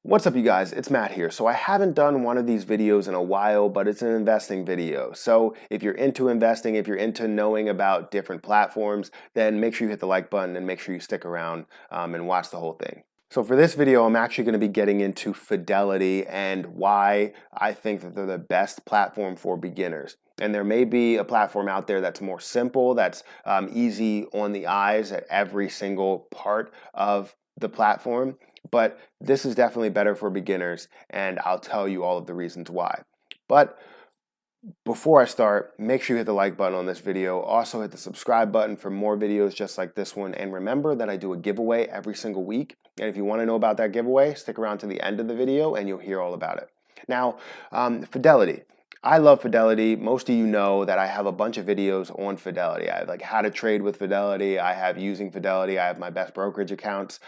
What's up, you guys? It's Matt here. So I haven't done one of these videos in a while, but it's an investing video. So if you're into investing, if you're into knowing about different platforms, then make sure you hit the like button and make sure you stick around and watch the whole thing. So for this video, I'm actually going to be getting into Fidelity and why I think that they're the best platform for beginners. And there may be a platform out there that's more simple, that's easy on the eyes at every single part of the platform. But this is definitely better for beginners, and I'll tell you all of the reasons why. But before I start, make sure you hit the like button on this video. Also hit the subscribe button for more videos just like this one. And remember that I do a giveaway every single week. And if you want to know about that giveaway, stick around to the end of the video and you'll hear all about it. Now, Fidelity. I love Fidelity. Most of you know that I have a bunch of videos on Fidelity. I have like how to trade with Fidelity. I have using Fidelity. I have my best brokerage accounts,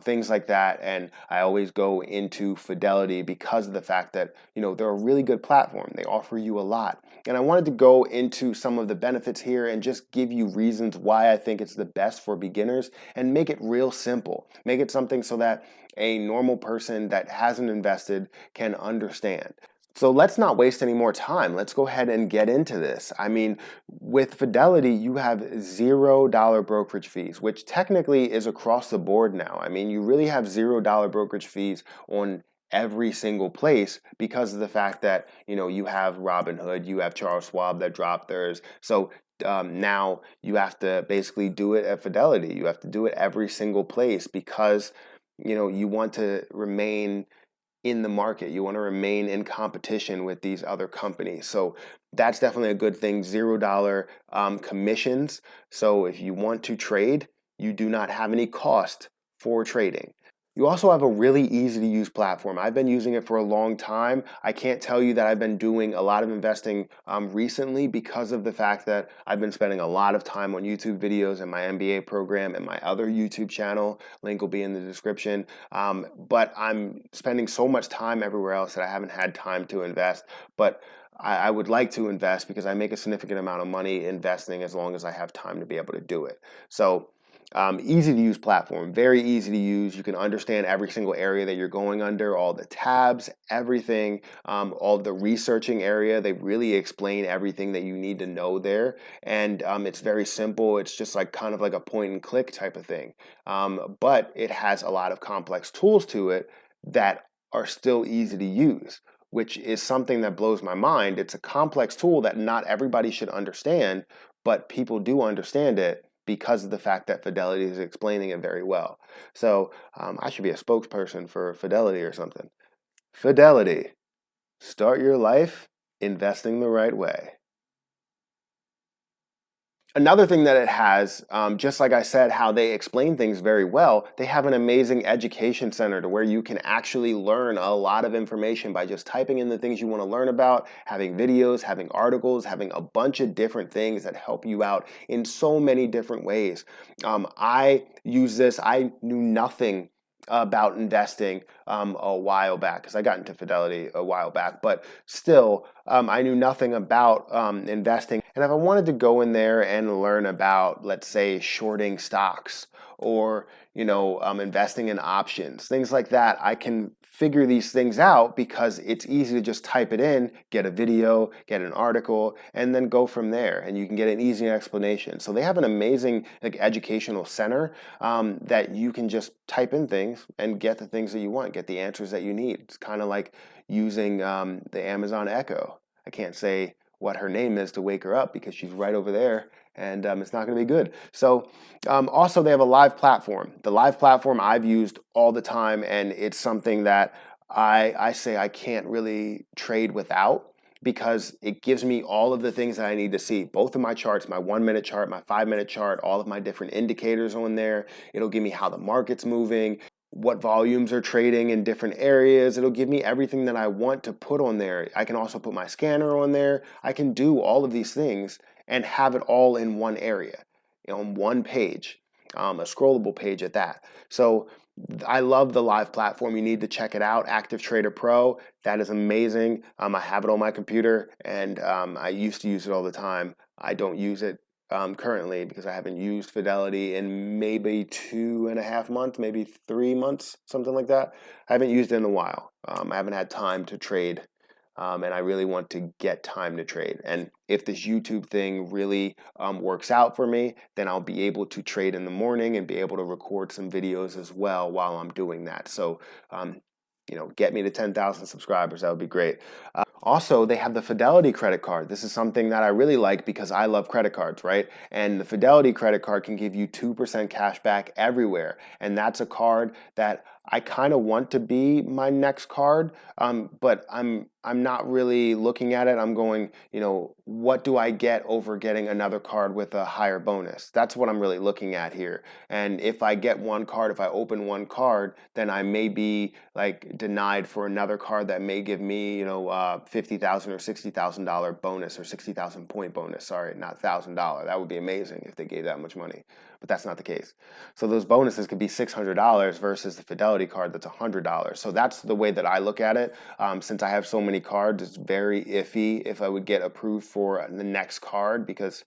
things like that. And I always go into Fidelity because of the fact that, they're a really good platform. They offer you a lot. And I wanted to go into some of the benefits here and just give you reasons why I think it's the best for beginners and make it real simple. Make it something so that a normal person that hasn't invested can understand. So let's not waste any more time. Let's go ahead and get into this. I mean, with Fidelity, you have $0 brokerage fees, which technically is across the board now. I mean, you really have $0 brokerage fees on every single place because of the fact that, you have Robinhood, you have Charles Schwab that dropped theirs. So now you have to basically do it at Fidelity. You have to do it every single place because, you want to remain in the market. You want to remain in competition with these other companies. So that's definitely a good thing. $0 commissions. So if you want to trade, you do not have any cost for trading. You also have a really easy to use platform. I've been using it for a long time. I can't tell you that I've been doing a lot of investing recently because of the fact that I've been spending a lot of time on YouTube videos and my MBA program and my other YouTube channel. Link will be in the description. But I'm spending so much time everywhere else that I haven't had time to invest. But I would like to invest because I make a significant amount of money investing as long as I have time to be able to do it. So easy to use platform, very easy to use. You can understand every single area that you're going under, all the tabs, everything, all the researching area. They really explain everything that you need to know there. And it's very simple. It's just like kind of like a point and click type of thing. But it has a lot of complex tools to it that are still easy to use, which is something that blows my mind. It's a complex tool that not everybody should understand, but people do understand it because of the fact that Fidelity is explaining it very well. So I should be a spokesperson for Fidelity or something. Fidelity, start your life investing the right way. Another thing that it has, just like I said, how they explain things very well, they have an amazing education center to where you can actually learn a lot of information by just typing in the things you want to learn about, having videos, having articles, having a bunch of different things that help you out in so many different ways. I use this. I knew nothing about investing a while back because I got into Fidelity a while back, but still I knew nothing about investing. And if I wanted to go in there and learn about, let's say, shorting stocks or investing in options, things like that, I can figure these things out because it's easy to just type it in, get a video, get an article, and then go from there. And you can get an easy explanation. So they have an amazing educational center that you can just type in things and get the things that you want, get the answers that you need. It's kind of like using the Amazon Echo. I can't say what her name is to wake her up because she's right over there and it's not going to be good. So also they have a live platform. The live platform I've used all the time, and it's something that I say I can't really trade without because it gives me all of the things that I need to see. Both of my charts, my 1-minute chart, my 5-minute chart, all of my different indicators on there. It'll give me how the market's moving, what volumes are trading in different areas. It'll give me everything that I want to put on there. I can also put my scanner on there. I can do all of these things and have it all in one area, on one page, a scrollable page at that. So I love the live platform. You need to check it out. Active Trader Pro, that is amazing. I have it on my computer and I used to use it all the time. I don't use it currently, because I haven't used Fidelity in maybe 2.5 months, maybe 3 months, something like that. I haven't used it in a while. I haven't had time to trade, and I really want to get time to trade. And if this YouTube thing really works out for me, then I'll be able to trade in the morning and be able to record some videos as well while I'm doing that. So, get me to 10,000 subscribers. That would be great. Also, they have the Fidelity credit card. This is something that I really like because I love credit cards, right? And the Fidelity credit card can give you 2% cash back everywhere. And that's a card that I kind of want to be my next card, but I'm not really looking at it. I'm going, what do I get over getting another card with a higher bonus? That's what I'm really looking at here. And if I get one card, if I open one card, then I may be like denied for another card that may give me, $50,000 or $60,000 bonus, or 60,000 point bonus. Sorry, not $1,000. That would be amazing if they gave that much money, but that's not the case. So those bonuses could be $600 versus the Fidelity card that's $100. So that's the way that I look at it. Since I have so many cards, it's very iffy if I would get approved for the next card, because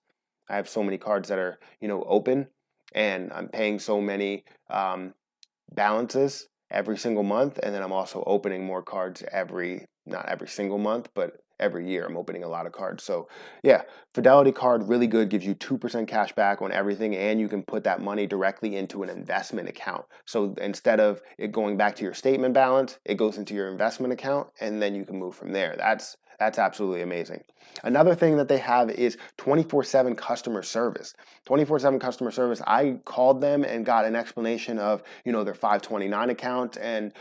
I have so many cards that are open, and I'm paying so many balances every single month, and then I'm also opening more cards not every single month, but every year I'm opening a lot of cards. So yeah, Fidelity card, really good, gives you 2% cash back on everything, and you can put that money directly into an investment account. So instead of it going back to your statement balance, it goes into your investment account, and then you can move from there. That's absolutely amazing. Another thing that they have is 24/7 customer service. 24/7 customer service. I called them and got an explanation of, their 529 account, and,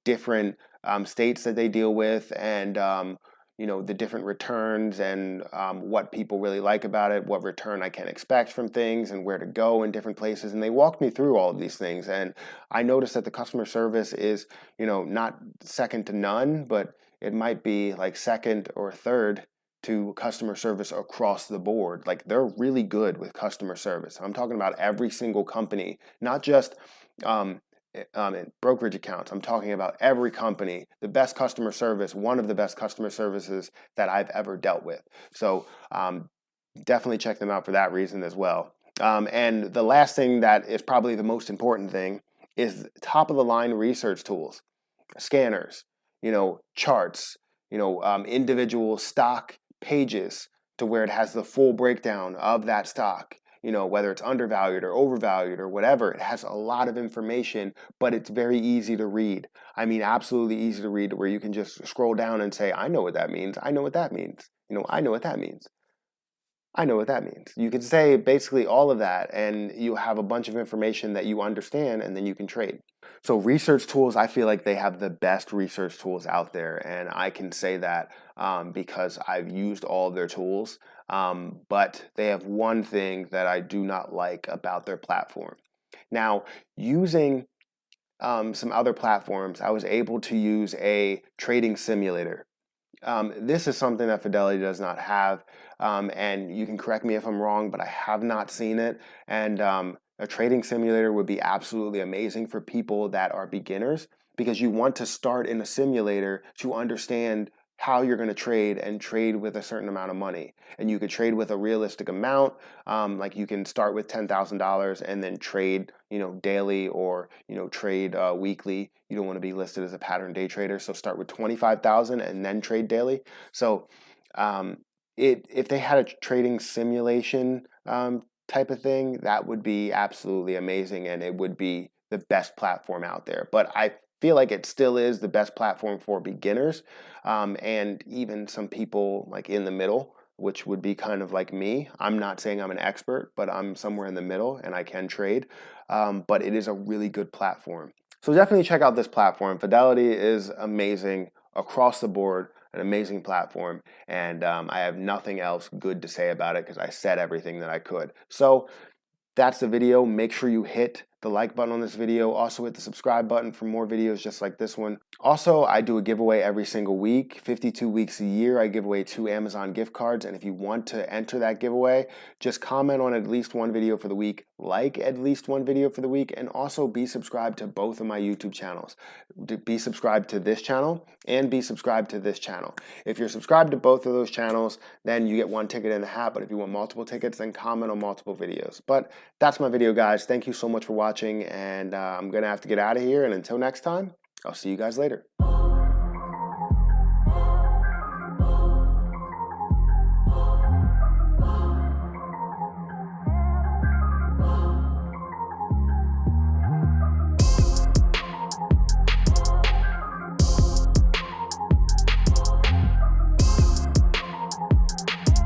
different states that they deal with, and, the different returns, and what people really like about it, what return I can expect from things, and where to go in different places. And they walked me through all of these things. And I noticed that the customer service is, not second to none, but it might be like second or third to customer service across the board. Like, they're really good with customer service. I'm talking about every single company, not just in brokerage accounts. I'm talking about every company. The best customer service, one of the best customer services that I've ever dealt with. So definitely check them out for that reason as well. And the last thing that is probably the most important thing is top of the line research tools, scanners, charts, individual stock pages, to where it has the full breakdown of that stock. Whether it's undervalued or overvalued or whatever, it has a lot of information, but it's very easy to read. I mean, absolutely easy to read, where you can just scroll down and say, I know what that means. I know what that means. I know what that means. I know what that means. You can say basically all of that, and you have a bunch of information that you understand, and then you can trade. So research tools, I feel like they have the best research tools out there, and I can say that because I've used all of their tools. But they have one thing that I do not like about their platform. Now, using some other platforms, I was able to use a trading simulator. This is something that Fidelity does not have, and you can correct me if I'm wrong, but I have not seen it. And a trading simulator would be absolutely amazing for people that are beginners, because you want to start in a simulator to understand how you're going to trade, and trade with a certain amount of money. And you could trade with a realistic amount. Like, you can start with $10,000 and then trade, daily, or, trade weekly. You don't want to be listed as a pattern day trader. So start with 25,000 and then trade daily. So if they had a trading simulation type of thing, that would be absolutely amazing, and it would be the best platform out there. But I feel like it still is the best platform for beginners, and even some people like in the middle, which would be kind of like me. I'm not saying I'm an expert, but I'm somewhere in the middle, and I can trade. But it is a really good platform. So definitely check out this platform. Fidelity is amazing across the board, an amazing platform, and I have nothing else good to say about it, because I said everything that I could. So that's the video. Make sure you hit the like button on this video. Also hit the subscribe button for more videos just like this one. Also, I do a giveaway every single week, 52 weeks a year. I give away 2 Amazon gift cards, and if you want to enter that giveaway, just comment on at least one video for the week, like at least one video for the week, and also be subscribed to both of my YouTube channels. Be subscribed to this channel and be subscribed to this channel. If you're subscribed to both of those channels, then you get one ticket in the hat, but if you want multiple tickets, then comment on multiple videos. But that's my video, guys. Thank you so much for watching, and I'm gonna have to get out of here, and until next time, I'll see you guys later.